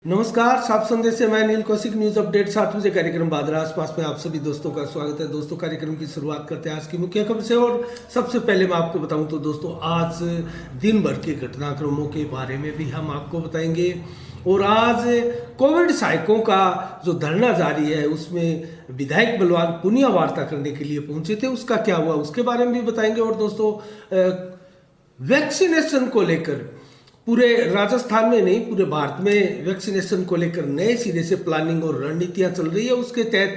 नमस्कार, साफ संदेश से मैं नील कौशिक। न्यूज अपडेट 7 बजे कार्यक्रम बादरा आसपास में आप सभी दोस्तों का स्वागत है। दोस्तों, कार्यक्रम की शुरुआत करते हैं आज की मुख्य खबर से। और सबसे पहले मैं आपको बताऊं तो दोस्तों, आज दिन भर के घटनाक्रमों के बारे में भी हम आपको बताएंगे। और आज कोविड सहायकों का जो धरना जारी है, उसमें विधायक बलवान पुनिया वार्ता करने के लिए पहुंचे थे, उसका क्या हुआ उसके बारे में भी बताएंगे। और दोस्तों, वैक्सीनेशन को लेकर पूरे राजस्थान में नहीं, पूरे भारत में वैक्सीनेशन को लेकर नए सिरे से प्लानिंग और रणनीतियां चल रही है। उसके तहत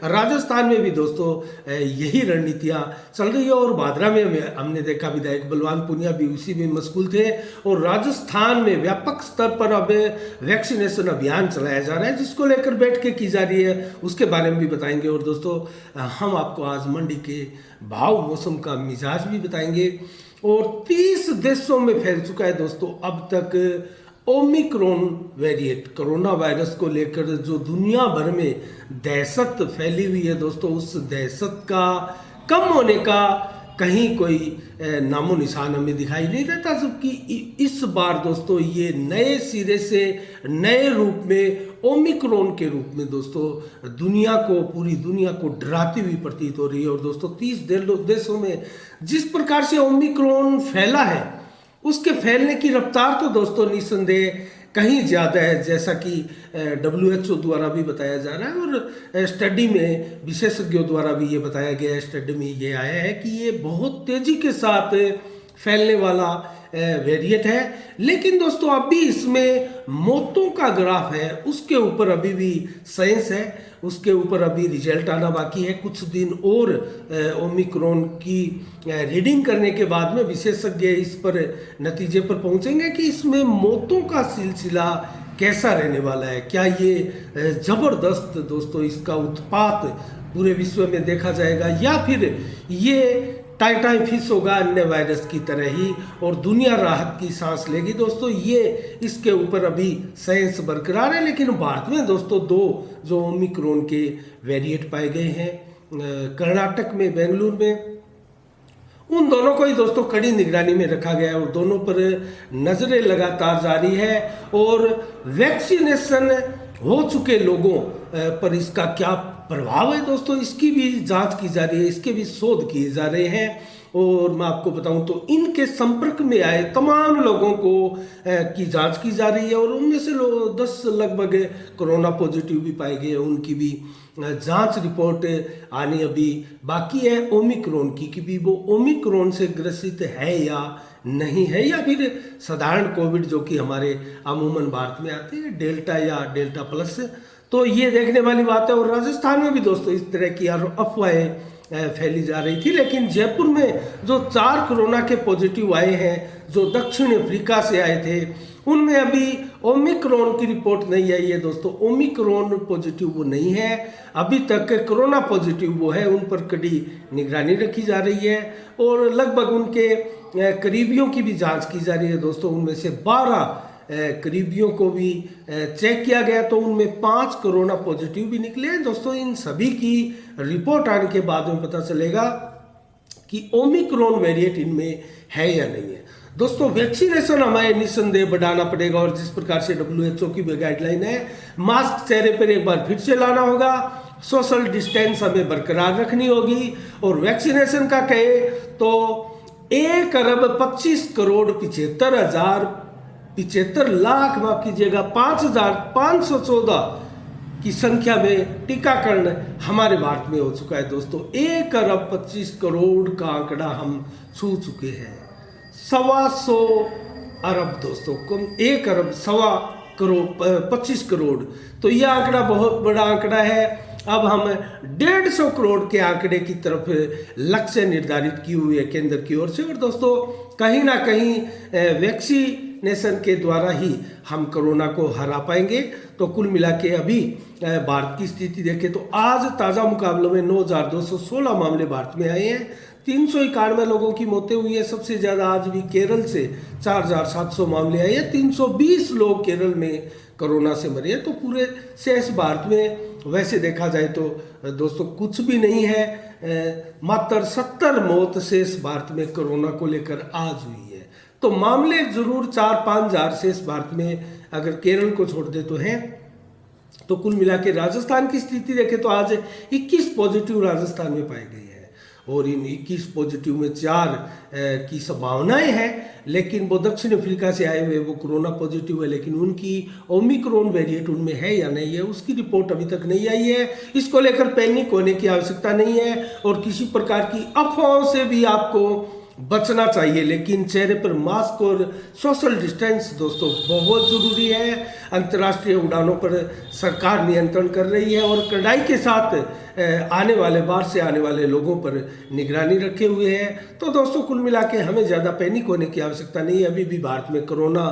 राजस्थान में भी दोस्तों यही रणनीतियां चल रही है। और भादरा में हमने देखा विधायक बलवान पुनिया भी उसी में मशगूल थे। और राजस्थान में व्यापक स्तर पर अब वैक्सीनेशन अभियान चलाया जा रहा है, जिसको लेकर बैठकें की जा रही है, उसके बारे में भी बताएंगे। और दोस्तों, हम आपको आज मंडी के भाव, मौसम का मिजाज भी बताएंगे। और 30 देशों में फैल चुका है दोस्तों अब तक ओमिक्रॉन वेरिएंट। कोरोना वायरस को लेकर जो दुनिया भर में दहशत फैली हुई है दोस्तों, उस दहशत का कम होने का कहीं कोई नामो निशान हमें दिखाई नहीं देता। जबकि इस बार दोस्तों ये नए सिरे से, नए रूप में, ओमिक्रॉन के रूप में दोस्तों दुनिया को, पूरी दुनिया को डराती हुई प्रतीत हो रही है। और दोस्तों, 30 देशों में जिस प्रकार से ओमिक्रॉन फैला है, उसके फैलने की रफ्तार तो दोस्तों निस्संदेह कहीं ज़्यादा है, जैसा कि WHO द्वारा भी बताया जा रहा है। और स्टडी में विशेषज्ञों द्वारा भी ये बताया गया है, स्टडी में ये आया है कि ये बहुत तेज़ी के साथ फैलने वाला वेरिएंट है। लेकिन दोस्तों, अभी इसमें मौतों का ग्राफ है, उसके ऊपर अभी भी साइंस है, उसके ऊपर अभी रिजल्ट आना बाकी है। कुछ दिन और ओमिक्रॉन की रीडिंग करने के बाद में विशेषज्ञ इस पर नतीजे पर पहुंचेंगे कि इसमें मौतों का सिलसिला कैसा रहने वाला है। क्या ये जबरदस्त दोस्तों इसका उत्पात पूरे विश्व में देखा जाएगा, या फिर ये टाइटाई फिश होगा अन्य वायरस की तरह ही और दुनिया राहत की सांस लेगी। दोस्तों, ये इसके ऊपर अभी साइंस बरकरार है। लेकिन भारत में दोस्तों 2 जो ओमिक्रॉन के वेरिएंट पाए गए हैं, कर्नाटक में, बेंगलुरु में, उन दोनों को ही दोस्तों कड़ी निगरानी में रखा गया है। और दोनों पर नजरें लगातार जारी है। और वैक्सीनेशन हो चुके लोगों पर इसका क्या प्रभाव है दोस्तों, इसकी भी जांच की जा रही है, इसके भी शोध किए जा रहे हैं। और मैं आपको बताऊं तो इनके संपर्क में आए तमाम लोगों को की जांच की जा रही है। और उनमें से 10 लगभग कोरोना पॉजिटिव भी पाए गए हैं, उनकी भी जांच रिपोर्ट आनी अभी बाकी है ओमिक्रॉन की, कि भी वो ओमिक्रॉन से ग्रसित है या नहीं है, या फिर साधारण कोविड जो कि हमारे अमूमन भारत में आते हैं, डेल्टा या डेल्टा प्लस। तो ये देखने वाली बात है। और राजस्थान में भी दोस्तों इस तरह की अफवाहें फैली जा रही थी। लेकिन जयपुर में जो 4 कोरोना के पॉजिटिव आए हैं, जो दक्षिण अफ्रीका से आए थे, उनमें अभी ओमिक्रॉन की रिपोर्ट नहीं आई है दोस्तों। ओमिक्रॉन पॉजिटिव वो नहीं है, अभी तक कोरोना पॉजिटिव वो है, उन पर कड़ी निगरानी रखी जा रही है। और लगभग उनके करीबियों की भी जांच की जा रही है दोस्तों। उनमें से 12 करीबियों को भी चेक किया गया, तो उनमें 5 कोरोना पॉजिटिव भी निकले हैं दोस्तों। इन सभी की रिपोर्ट आने के बाद में पता चलेगा कि ओमिक्रॉन वेरिएंट इनमें है या नहीं है। दोस्तों, वैक्सीनेशन हमें निस्संदेह बढ़ाना पड़ेगा। और जिस प्रकार से WHO की भी गाइडलाइन है, मास्क चेहरे पर एक बार फिर से लाना होगा, सोशल डिस्टेंस हमें बरकरार रखनी होगी। और वैक्सीनेशन का कहे तो 1,75,75,75 लाख, माफ कीजिएगा, 5,514 की संख्या में टीकाकरण हमारे भारत में हो चुका है दोस्तों। 1,25,00,00,000 का आंकड़ा हम छू चुके हैं। 125 अरब दोस्तों, 1,25 करोड़। तो यह आंकड़ा बहुत बड़ा आंकड़ा है। अब हम 150 करोड़ के आंकड़े की तरफ लक्ष्य निर्धारित की हुई है केंद्र की ओर से। और दोस्तों, कहीं ना कहीं वैक्सीनेशन के द्वारा ही हम कोरोना को हरा पाएंगे। तो कुल मिला के अभी भारत की स्थिति देखें तो आज ताज़ा मुकाबलों में 9,216 मामले भारत में आए हैं, 391 लोगों की मौतें हुई है। सबसे ज़्यादा आज भी केरल से 4,700 मामले आए हैं, 320 लोग केरल में कोरोना से मरे हैं। तो पूरे शेष भारत में वैसे देखा जाए तो दोस्तों कुछ भी नहीं है, मात्र 70 मौत शेष भारत में कोरोना को लेकर आज हुई है। तो मामले जरूर 4-5 हजार शेष भारत में अगर केरल को छोड़ दे तो हैं। तो कुल मिला के राजस्थान की स्थिति देखें तो आज 21 पॉजिटिव राजस्थान में पाए गए हैं और इन 21 पॉजिटिव में 4 की संभावनाएं हैं, लेकिन वो दक्षिण अफ्रीका से आए हुए वो कोरोना पॉजिटिव है, लेकिन उनकी ओमिक्रॉन वेरिएंट उनमें है या नहीं है उसकी रिपोर्ट अभी तक नहीं आई है। इसको लेकर पैनिक होने की आवश्यकता नहीं है और किसी प्रकार की अफवाहों से भी आपको बचना चाहिए, लेकिन चेहरे पर मास्क और सोशल डिस्टेंस दोस्तों बहुत ज़रूरी है। अंतर्राष्ट्रीय उड़ानों पर सरकार नियंत्रण कर रही है और कड़ाई के साथ आने वाले बाहर से आने वाले लोगों पर निगरानी रखे हुए है। तो दोस्तों कुल मिला के हमें ज़्यादा पैनिक होने की आवश्यकता नहीं है। अभी भी भारत में कोरोना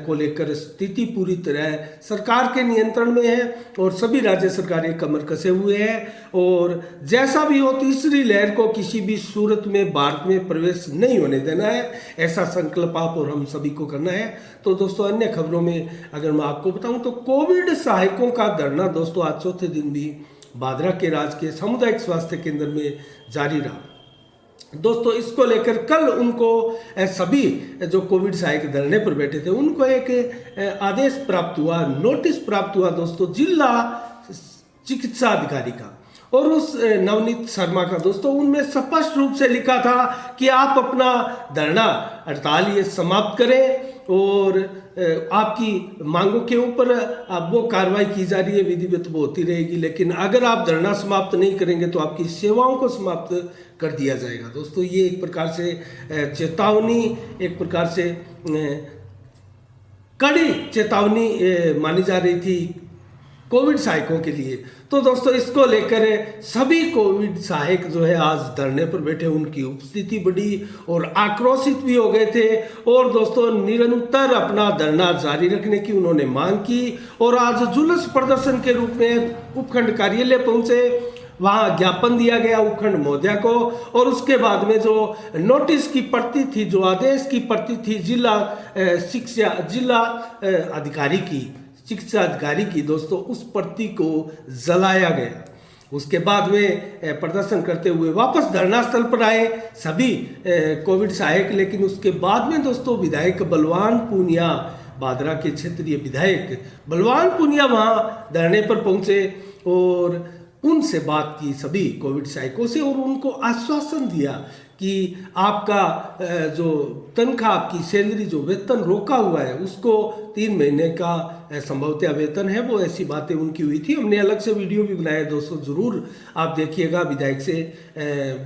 को लेकर स्थिति पूरी तरह सरकार के नियंत्रण में है और सभी राज्य सरकारें कमर कसे हुए हैं और जैसा भी हो तीसरी लहर को किसी भी सूरत में भारत में प्रवेश नहीं होने देना है, ऐसा संकल्प आप और हम सभी को करना है। तो दोस्तों अन्य खबरों में अगर मैं आपको बताऊं तो कोविड सहायकों का धरना दोस्तों आज चौथे दिन भी भादरा के राजकीय सामुदायिक स्वास्थ्य केंद्र में जारी रहा। दोस्तों इसको लेकर कल उनको सभी जो कोविड सहायक धरने पर बैठे थे उनको एक आदेश प्राप्त हुआ, नोटिस प्राप्त हुआ दोस्तों जिला चिकित्सा अधिकारी का और उस नवनीत शर्मा का दोस्तों उनमें स्पष्ट रूप से लिखा था कि आप अपना धरना हड़ताल ये समाप्त करें और आपकी मांगों के ऊपर अब वो कार्रवाई की जा रही है, विधिवत वो होती रहेगी, लेकिन अगर आप धरना समाप्त नहीं करेंगे तो आपकी सेवाओं को समाप्त कर दिया जाएगा। दोस्तों ये एक प्रकार से चेतावनी, एक प्रकार से कड़ी चेतावनी मानी जा रही थी कोविड सहायकों के लिए। तो दोस्तों इसको लेकर सभी कोविड सहायक जो है आज धरने पर बैठे, उनकी उपस्थिति बढ़ी और आक्रोशित भी हो गए थे और दोस्तों निरंतर अपना धरना जारी रखने की उन्होंने मांग की और आज जुलूस प्रदर्शन के रूप में उपखंड कार्यालय पहुंचे, वहाँ ज्ञापन दिया गया उपखंड महोदया को और उसके बाद में जो नोटिस की प्रति थी, जो आदेश की प्रति थी जिला अधिकारी की, चिकित्सा अधिकारी की दोस्तों उस प्रति को जलाया गया। उसके बाद में प्रदर्शन करते हुए वापस धरना स्थल पर आए सभी कोविड सहायक, लेकिन उसके बाद में दोस्तों विधायक बलवान पूनिया, भादरा के क्षेत्रीय विधायक बलवान पूनिया वहाँ धरने पर पहुँचे और उनसे बात की सभी कोविड सहायकों से और उनको आश्वासन दिया कि आपका जो तनख्वाह, आपकी सैलरी, जो वेतन रोका हुआ है उसको 3 महीने का संभवतः वेतन है, वो ऐसी बातें उनकी हुई थी। हमने अलग से वीडियो भी बनाया दोस्तों, ज़रूर आप देखिएगा। विधायक से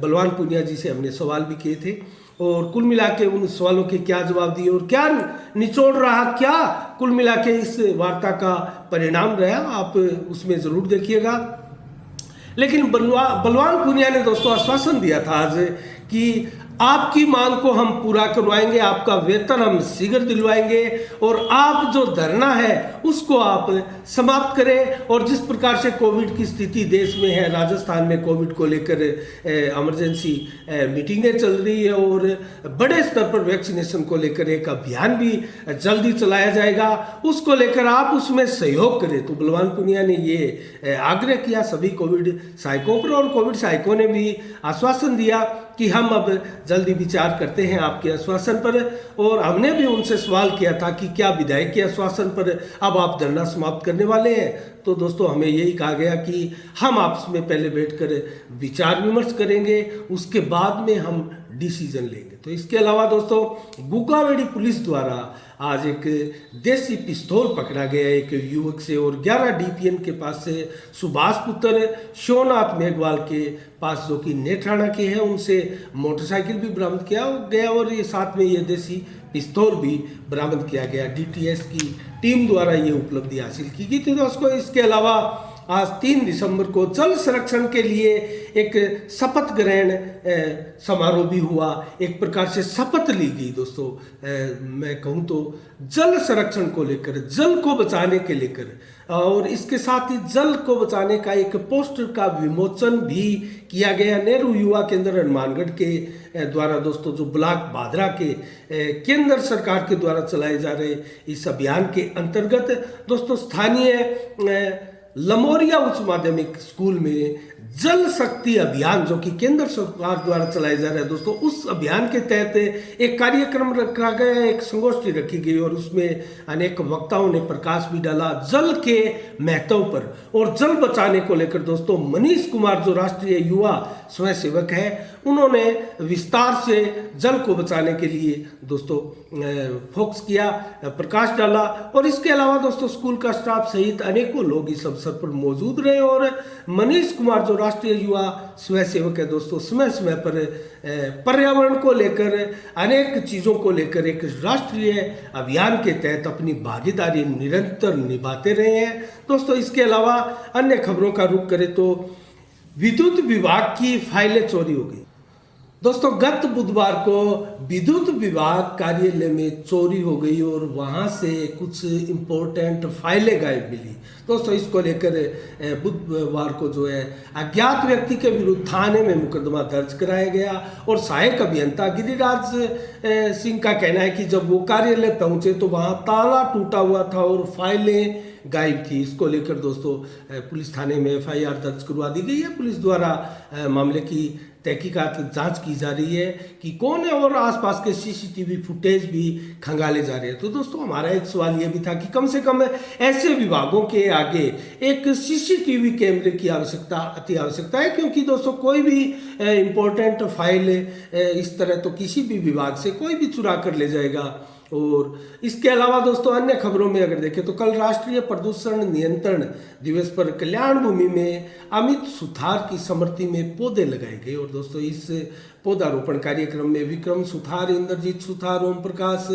बलवान पूनिया जी से हमने सवाल भी किए थे और कुल मिला के उन सवालों के क्या जवाब दिए और क्या निचोड़ रहा, क्या कुल मिला के इस वार्ता का परिणाम रहा, आप उसमें ज़रूर देखिएगा। लेकिन बलवान पूनिया ने दोस्तों आश्वासन दिया था आज कि आपकी मांग को हम पूरा करवाएंगे, आपका वेतन हम शीघ्र दिलवाएंगे और आप जो धरना है उसको आप समाप्त करें। और जिस प्रकार से कोविड की स्थिति देश में है, राजस्थान में कोविड को लेकर इमरजेंसी मीटिंगें चल रही है और बड़े स्तर पर वैक्सीनेशन को लेकर एक अभियान भी जल्दी चलाया जाएगा, उसको लेकर आप उसमें सहयोग करें। तो बलवान पूनिया ने ये आग्रह किया सभी कोविड सहायकों पर और कोविड सहायकों ने भी आश्वासन दिया कि हम अब जल्दी विचार करते हैं आपके आश्वासन पर। और हमने भी उनसे सवाल किया था कि क्या विधायक के आश्वासन पर अब आप धरना समाप्त करने वाले हैं। तो दोस्तों हमें यही कहा गया कि हम आपस में पहले बैठकर विचार विमर्श करेंगे, उसके बाद में हम डिसीजन लेंगे। तो इसके अलावा दोस्तों गुगावेड़ी पुलिस द्वारा आज एक देसी पिस्तौल पकड़ा गया एक युवक से और 11 डीपीएम के पास से सुभाष पुत्र शिवनाथ मेघवाल के पास जो कि नेत्राणा के हैं उनसे मोटरसाइकिल भी बरामद किया गया और ये साथ में ये देसी पिस्तौल भी बरामद किया गया। डीटीएस की टीम द्वारा ये उपलब्धि हासिल की गई थी दोस्तों। इसके अलावा आज 3 दिसंबर को जल संरक्षण के लिए एक शपथ ग्रहण समारोह भी हुआ, एक प्रकार से शपथ ली गई दोस्तों। मैं कहूँ तो जल संरक्षण को लेकर, जल को बचाने के लेकर, और इसके साथ ही जल को बचाने का एक पोस्टर का विमोचन भी किया गया नेहरू युवा केंद्र हनुमानगढ़ के द्वारा दोस्तों, जो ब्लॉक भादरा के केंद्र सरकार के द्वारा चलाए जा रहे इस अभियान के अंतर्गत दोस्तों स्थानीय लमोरिया उच्च माध्यमिक स्कूल में जल शक्ति अभियान जो कि केंद्र सरकार द्वारा चलाया जा रहा है दोस्तों, उस अभियान के तहत एक कार्यक्रम रखा गया, एक संगोष्ठी रखी गई और उसमें अनेक वक्ताओं ने प्रकाश भी डाला जल के महत्व पर और जल बचाने को लेकर। दोस्तों मनीष कुमार जो राष्ट्रीय युवा स्वयंसेवक है, उन्होंने विस्तार से जल को बचाने के लिए दोस्तों फोकस किया, प्रकाश डाला। और इसके अलावा दोस्तों स्कूल का स्टाफ सहित अनेकों लोग इस अवसर पर मौजूद रहे और मनीष कुमार जो राष्ट्रीय युवा स्वयंसेवक है दोस्तों, समय समय पर पर्यावरण को लेकर अनेक चीज़ों को लेकर एक राष्ट्रीय अभियान के तहत अपनी भागीदारी निरंतर निभाते रहे हैं दोस्तों। इसके अलावा अन्य खबरों का रुख करें तो विद्युत विभाग की फाइलें चोरी हो गई दोस्तों। गत बुधवार को विद्युत विभाग कार्यालय में चोरी हो गई और वहां से कुछ इंपॉर्टेंट फाइलें गायब मिली दोस्तों। इसको लेकर बुधवार को जो है अज्ञात व्यक्ति के विरुद्ध थाने में मुकदमा दर्ज कराया गया और सहायक अभियंता गिरिराज सिंह का कहना है कि जब वो कार्यालय पहुंचे तो वहां ताला टूटा हुआ था और फाइलें गायब थी। इसको लेकर दोस्तों पुलिस थाने में एफआईआर दर्ज करवा दी गई है। पुलिस द्वारा मामले की तहकीकात जांच की जा रही है कि कौन है और आसपास के सीसीटीवी फुटेज भी खंगाले जा रहे हैं। तो दोस्तों हमारा एक सवाल ये भी था कि कम से कम ऐसे विभागों के आगे एक सीसीटीवी कैमरे की आवश्यकता अति आवश्यकता है, क्योंकि दोस्तों कोई भी इम्पोर्टेंट फाइल इस तरह तो किसी भी विभाग से कोई भी चुरा कर ले जाएगा। और इसके अलावा दोस्तों अन्य खबरों में अगर देखें तो कल राष्ट्रीय प्रदूषण नियंत्रण दिवस पर कल्याण भूमि में अमित सुथार की स्मृति में पौधे लगाए गए और दोस्तों इस पौधारोपण कार्यक्रम में विक्रम सुथार, इंद्रजीत सुथार, ओम प्रकाश,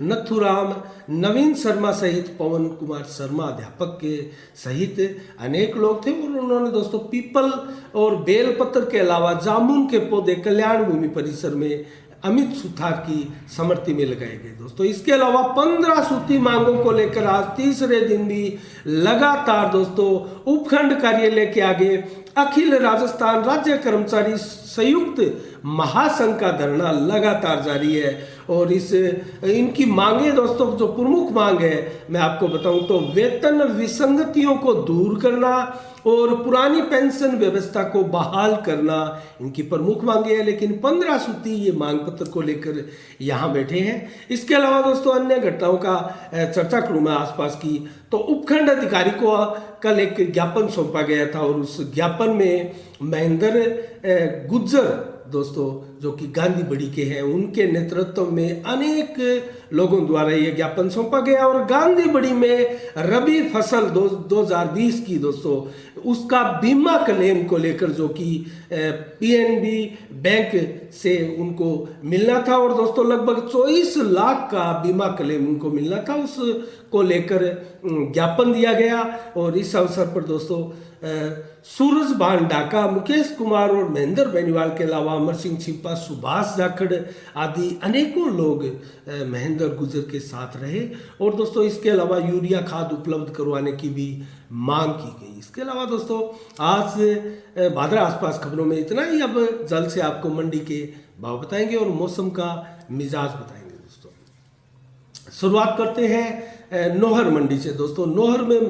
नथुराम, नवीन शर्मा सहित पवन कुमार शर्मा अध्यापक के सहित अनेक लोग थे और उन्होंने दोस्तों पीपल और बेलपत्र के अलावा जामुन के पौधे कल्याण भूमि परिसर में अमित सुथार की स्मृति में लगाए गए दोस्तों। इसके अलावा 15 सूत्री मांगों को लेकर आज तीसरे दिन भी लगातार दोस्तों उपखंड कार्यालय के आगे अखिल राजस्थान राज्य कर्मचारी संयुक्त महासंघ का धरना लगातार जारी है और इनकी मांगे दोस्तों जो प्रमुख मांग है मैं आपको बताऊं तो वेतन विसंगतियों को दूर करना और पुरानी पेंशन व्यवस्था को बहाल करना इनकी प्रमुख मांगे हैं। लेकिन 15 सूत्री ये मांग पत्र को लेकर यहाँ बैठे हैं। इसके अलावा दोस्तों अन्य घटनाओं का चर्चा करूँ मैं आसपास की, तो उपखंड अधिकारी को कल एक ज्ञापन सौंपा गया था और उस ज्ञापन में महेंद्र गुज्जर दोस्तों जो कि गांधी बड़ी के हैं, उनके नेतृत्व में अनेक लोगों द्वारा ये ज्ञापन सौंपा गया और गांधी बड़ी में रबी फसल 2020 की दोस्तों उसका बीमा क्लेम को लेकर जो कि पीएनबी बैंक से उनको मिलना था और दोस्तों लगभग 24 लाख का बीमा क्लेम उनको मिलना था, उसको लेकर ज्ञापन दिया गया। और इस अवसर पर दोस्तों सूरज बान डाका, मुकेश कुमार और महेंद्र बेनीवाल के अलावा अमर सिंह छिपा, सुभाष जाखड़ आदि अनेकों लोग महेंद्र गुजर के साथ रहे और दोस्तों इसके अलावा यूरिया खाद उपलब्ध करवाने की भी मांग की गई। इसके अलावा दोस्तों आज भादरा आसपास खबरों में इतना ही। अब जल्द से आपको मंडी के भाव बताएंगे और मौसम का मिजाज बताएंगे दोस्तों। शुरुआत करते हैं नोहर मंडी से दोस्तों। नोहर में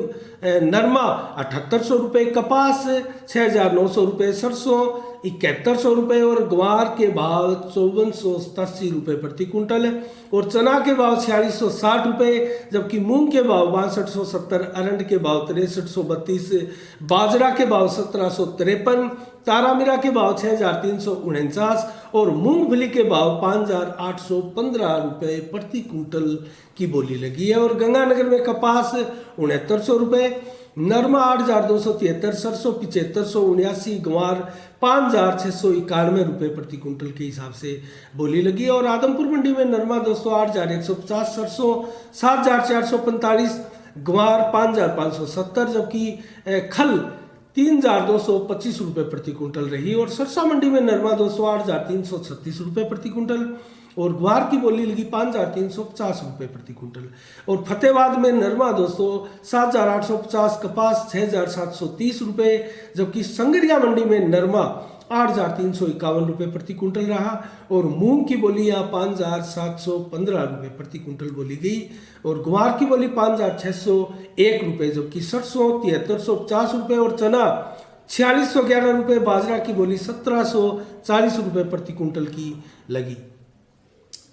नरमा 7800 रुपये, कपास 6900 रुपये, सरसों 7100 रुपये और ग्वार के भाव 5487 रुपये प्रति कुंटल और चना के भाव 4660 रुपये, जबकि मूंग के भाव 6270, अरंड के भाव 6332, बाजरा के भाव 1753, तारामीरा के भाव 6349 और मूंगफली के भाव 5815 रुपये प्रति कुंटल की बोली लगी है। और गंगानगर में कपास 6900 रुपये, नरमा 8273, सरसों 7579, गंवार 5691 रुपये प्रति कुंटल के हिसाब से बोली लगी है। और आदमपुर मंडी में नरमा दोस्तों 8150, सरसों 7445, गंवार 5570, जबकि खल 3225 रुपये प्रति कुंटल रही। और सरसा मंडी में नरमा दोस्तों 8336 रुपये प्रति कुंटल और ग्वार की बोली लगी 5350 रुपये प्रति कुंटल। और फतेहाबाद में नरमा दोस्तों 7850, कपास 6730 रुपये, जबकि संगरिया मंडी में नरमा 8,351 रुपये प्रति कुंटल रहा। और मूंग की बोली यहाँ 5,715 रुपये प्रति कुंटल बोली गई। और ग्वार की बोली 5,601 रुपये, जबकि सरसों 7,350 रुपये और चना 4,611 रुपये, बाजरा की बोली 1,740 रुपये प्रति कुंटल की लगी।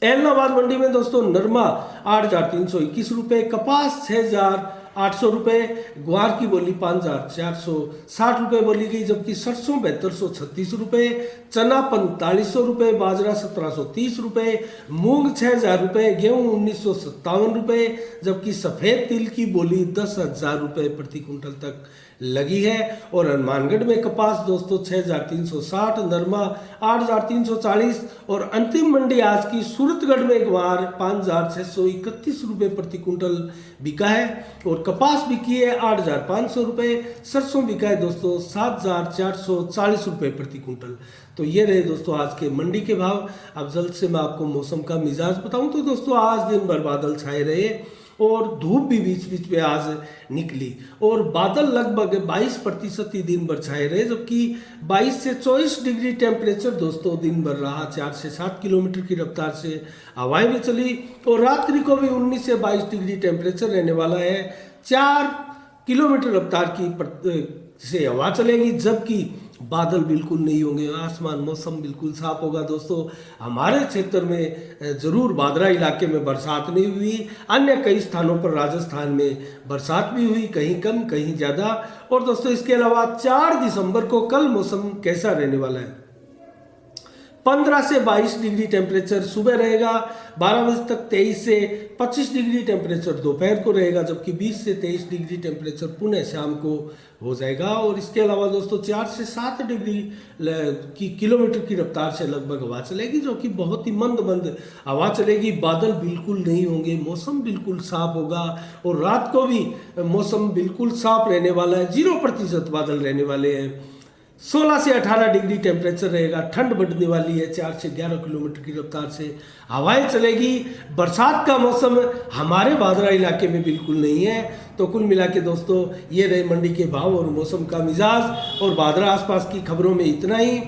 एलनाबाद मंडी में दोस्तों नरमा 8,321 रुपये, कपास 6,800 रुपये, ग्वार की बोली 5,460 रुपये बोली गई, जबकि सरसों 7,236 रुपये, चना 4,500 रुपये, बाजरा 1,730 रुपये, मूंग 6,000 रुपये, गेहूं 1,957 रुपये, जबकि सफ़ेद तिल की बोली 10,000 रुपये प्रति कुंटल तक लगी है। और हनुमानगढ़ में कपास दोस्तों 6,360, नरमा 8,340 और अंतिम मंडी आज की सूरतगढ़ में ग्वार 5,631 रुपये प्रति कुंटल बिका है। और कपास बिकी है 8,500 रुपये, सरसों बिका है दोस्तों 7,440 रुपये प्रति कुंटल। तो ये रहे दोस्तों आज के मंडी के भाव। अब जल्द से मैं आपको मौसम का मिजाज बताऊं तो दोस्तों आज दिन भर बादल छाए रहे और धूप भी बीच बीच में आज निकली और बादल लगभग 22% ही दिन भर छाए रहे, जबकि 22 से 24 डिग्री टेम्परेचर दोस्तों दिन भर रहा। 4 से 7 किलोमीटर की रफ्तार से हवाएं भी चली और रात्रि को भी 19 से 22 डिग्री टेम्परेचर रहने वाला है। 4 किलोमीटर रफ्तार की से हवा चलेगी, जबकि बादल बिल्कुल नहीं होंगे, आसमान मौसम बिल्कुल साफ होगा। दोस्तों हमारे क्षेत्र में जरूर बादरा इलाके में बरसात नहीं हुई, अन्य कई स्थानों पर राजस्थान में बरसात भी हुई, कहीं कम कहीं ज़्यादा। और दोस्तों इसके अलावा 4 दिसंबर को कल मौसम कैसा रहने वाला है? 15 से 22 डिग्री टेम्परेचर सुबह रहेगा, 12 बजे तक 23 से 25 डिग्री टेम्परेचर दोपहर को रहेगा, जबकि 20 से 23 डिग्री टेम्परेचर पुनः शाम को हो जाएगा। और इसके अलावा दोस्तों 4 से 7 डिग्री की किलोमीटर की रफ्तार से लगभग हवा चलेगी, जो कि बहुत ही मंद मंद हवा चलेगी। बादल बिल्कुल नहीं होंगे, मौसम बिल्कुल साफ होगा और रात को भी मौसम बिल्कुल साफ रहने वाला है, 0% बादल रहने वाले हैं। 16 से 18 डिग्री टेम्परेचर रहेगा, ठंड बढ़ने वाली है, 4 से 11 किलोमीटर की रफ्तार से हवाएं चलेगी। बरसात का मौसम हमारे बादरा इलाके में बिल्कुल नहीं है। तो कुल मिला के दोस्तों ये रहे मंडी के भाव और मौसम का मिजाज और बादरा आसपास की खबरों में इतना ही।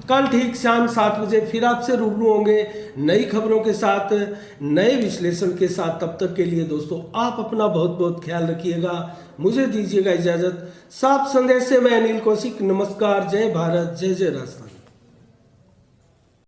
कल ठीक शाम 7 बजे फिर आपसे रूबरू होंगे नई खबरों के साथ, नए विश्लेषण के साथ। तब तक के लिए दोस्तों आप अपना बहुत बहुत ख्याल रखिएगा, मुझे दीजिएगा इजाज़त। साफ संदेश से मैं अनिल कौशिक, नमस्कार, जय भारत, जय जय राजस्थान।